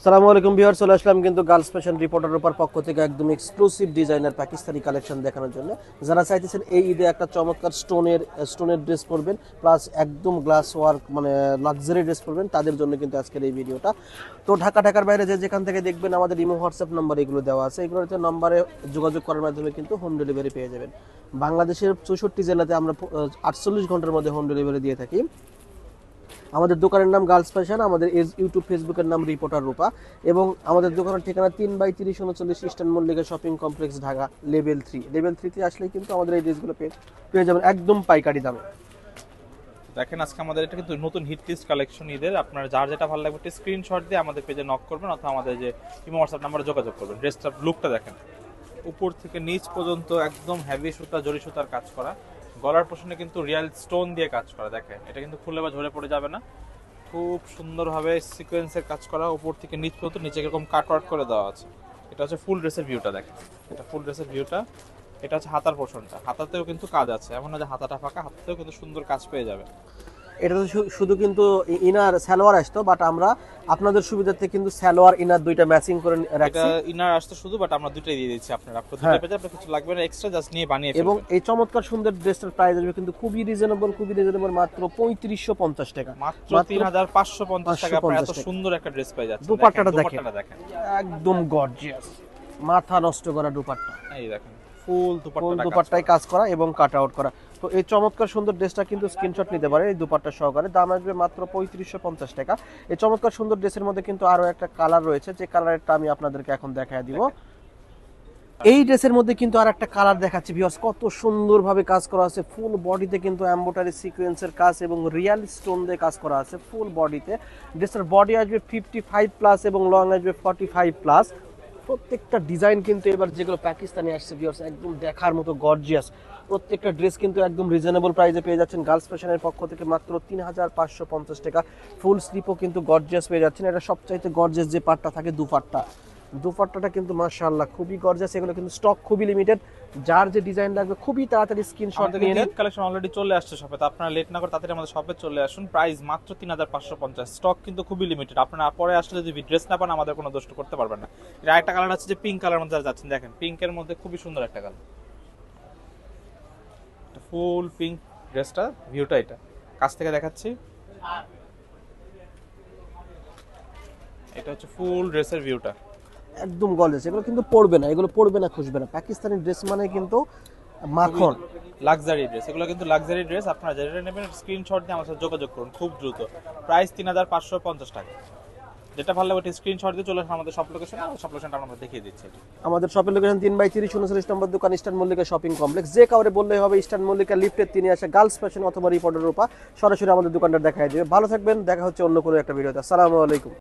আসসালামু আলাইকুম ভিউয়ার্স, চলে আসলাম কিন্তু গার্লস ফ্যাশন রিপোর্টার উপর পক্ষ থেকে একদম এক্সক্লুসিভ ডিজাইনার পাকিস্তানি কালেকশন দেখানোর জন্য। যারা চাইতেছেন এই ঈদে একটা চমৎকার স্টোনের ড্রেস পরবেন প্লাস একদম গ্লাস ওয়ার্ক মানে লাক্সারি ড্রেস পরবেন, তাদের জন্য কিন্তু আজকের এই ভিডিওটা। তো ঢাকার বাইরে যেখান থেকে দেখবেন আমাদের ইমো হোয়াটসঅ্যাপ নাম্বার এগুলো দেওয়া আছে, এগুলোতে নাম্বারে যোগাযোগ করার মাধ্যমে কিন্তু হোম ডেলিভারি পেয়ে যাবেন। বাংলাদেশের 64 জেলাতে আমরা 48 ঘন্টার মধ্যে হোম ডেলিভারি দিয়ে থাকি। আমাদের দোকানের নাম গার্লস ফ্যাশন, আমাদের ইউটিউব ফেসবুকের নাম রিপোর্টার রূপা, এবং আমাদের দোকানের ঠিকানা 3/3039 Eastern Mallika shopping complex, Dhaka, level 3তে আসলে কিন্তু আমাদের এই ড্রেসগুলো পেয়ে যাবেন একদম পাইকারি দামে। দেখেন আজকে আমাদের এটা কিন্তু নতুন হিট লিস্ট কালেকশন ঈদের। আপনার যার যেটা ভালো লাগবে একটা স্ক্রিনশট দিয়ে আমাদের পেজে নক করবেন অথবা আমাদের যে ইমো হোয়াটসঅ্যাপ নাম্বারে যোগাযোগ করবেন। ড্রেসটার লুকটা দেখেন, উপর থেকে নিচ পর্যন্ত একদম হেভি সুতা, জরি সুতার কাজ করা, গলার পোর্শনে কিন্তু রিয়েল স্টোন দিয়ে কাজ করা। দেখেন এটা কিন্তু খুলে বা ঝরে পড়ে যাবে না, খুব সুন্দরভাবে সিকোয়েন্সের কাজ করা, উপর থেকে নিচ পর্যন্ত নিচে এরকম কাট ওয়ার্ক করে দেওয়া আছে। এটা হচ্ছে ফুল ড্রেসের ভিউটা। দেখেন এটা ফুল ড্রেসের ভিউটা। এটা হচ্ছে হাতার পোর্শনটা, হাতাতেও কিন্তু কাজ আছে, এমন না যে হাতাটা ফাঁকা, হাতাতেও কিন্তু সুন্দর কাজ পেয়ে যাবে। এটা তো শুধু কিন্তু ইনার সালোয়ার আসতো, বাট আমরা আপনাদের সুবিধার্থে কিন্তু সালোয়ার ইনার দুইটা ম্যাচিং করে রাখছি। এটা ইনার আসতো শুধু, বাট আমরা দুটোই দিয়ে দিচ্ছি আপনারা। আপনারা দুটো পেজে আপনার কিছু লাগবে না এক্সট্রা, জাস্ট নিয়ে বানিয়ে এবং ফেলবেন। এই চমৎকার সুন্দর ড্রেসটার প্রাইস আসবে কিন্তু খুবই রিজনেবল, মাত্র 3550 টাকা, মাত্র 3550 টাকা আপনারা এত সুন্দর একটা ড্রেস পেয়ে যাচ্ছেন। দুপাট্টাটা দেখেন, দেখেন একদম গর্জিয়াস, মাথা নষ্ট করা দুপাট্টা, এই দেখেন ফুল দুপাট্টায় কাজ করা এবং কাট আউট করা। তো এই চমৎকার সুন্দর ড্রেসটা কিন্তু স্ক্রিনশট নিতে পারে এই দুপাট্টা সহকারে, দাম আসবে মাত্র 3550 টাকা। এই চমৎকার সুন্দর ড্রেসের মধ্যে কিন্তু আরো একটা কালার রয়েছে, যে কালারটা আমি আপনাদেরকে এখন দেখায় দিব। এই ড্রেসের মধ্যে কিন্তু আর একটা কালার দেখাচ্ছি ভিউয়ার্স, কত সুন্দরভাবে কাজ করা আছে। ফুল বডিতে কিন্তু এমব্রয়ডারি সিকোয়েন্সের কাজ এবং রিয়েল স্টোন দিয়ে কাজ করা আছে ফুল বডিতে। ড্রেসের বডি আসবে 55 প্লাস এবং লং আসবে 45 প্লাস। প্রত্যেকটা ডিজাইন কিন্তু এবার যেগুলো পাকিস্তানি আসছে ভিউয়ার্স, একদম দেখার মতো গর্জিয়াস। প্রত্যেকটা ড্রেস কিন্তু একদম রিজনেবল প্রাইসে পেয়ে যাচ্ছেন গার্লস ফ্যাশনের পক্ষ থেকে, মাত্র 3550 টাকা। ফুল স্লিপও কিন্তু গর্জিয়াস পেয়ে যাচ্ছেন। এটা সবচাইতে গর্জিয়াস যে পার্টটা থাকে দুপাট্টাটা কিন্তু মাশাআল্লাহ খুবই গর্জিয়াস। এগুলো কিন্তু স্টক খুবই লিমিটেড, যার যে ডিজাইন লাগবে খুবই তাড়াতাড়ি স্ক্রিনশট নিয়ে নেন। কালেকশন অলরেডি চলে আসছে শপে, তো আপনারা লেট না করে তাড়াতাড়ি আমাদের শপে চলে আসুন। প্রাইস মাত্র 3550, স্টক কিন্তু খুবই লিমিটেড। আপনারা পরে আসলে যদি ড্রেস না পান আমাদের কোনো দোষ করতে পারবেন না। এর আরেকটা কালার আছে যে পিঙ্ক কালার মধ্যে যাচ্ছেন, দেখেন পিঙ্কের মধ্যে খুবই সুন্দর একটা কালার, ফুল পিঙ্ক ড্রেসটা ভিউটা এটা কাছ থেকে দেখাচ্ছি। এটা হচ্ছে ফুল ড্রেসের ভিউটা, একদম গর্জিয়াস। এগুলো কিন্তু পড়বে না খুশবে না। পাকিস্তানি ড্রেস মানে কিন্তু মাখন, লাক্সারি ড্রেস। এগুলো কিন্তু লাক্সারি ড্রেস। আপনারা যেটা নেবেন স্ক্রিনশট দিয়ে আমার সাথে যোগাযোগ করুন খুব দ্রুত। প্রাইস 3550 টাকা। যেটা ভালো লাগে স্ক্রিনশট দিয়ে চলে আসুন আমাদের সব লোকেশনে, সব লোকেশনটা আমরা দেখিয়ে দিচ্ছি। আমাদের শপের লোকেশন 3/3039 নম্বর দোকান, ইস্টার্ন মল্লিকা শপিং কমপ্লেক্স। যে কাউরে বললেই হবে ইস্টার্ন মল্লিকা লিফটের 3 আসে গার্লস ফ্যাশন অথবা রিপোর্টার রূপা, সরাসরি আমাদের দোকানটা দেখায় দেবে। ভালো থাকবেন, দেখা হচ্ছে অন্য কোনো একটা ভিডিওতে। আসসালামু আলাইকুম।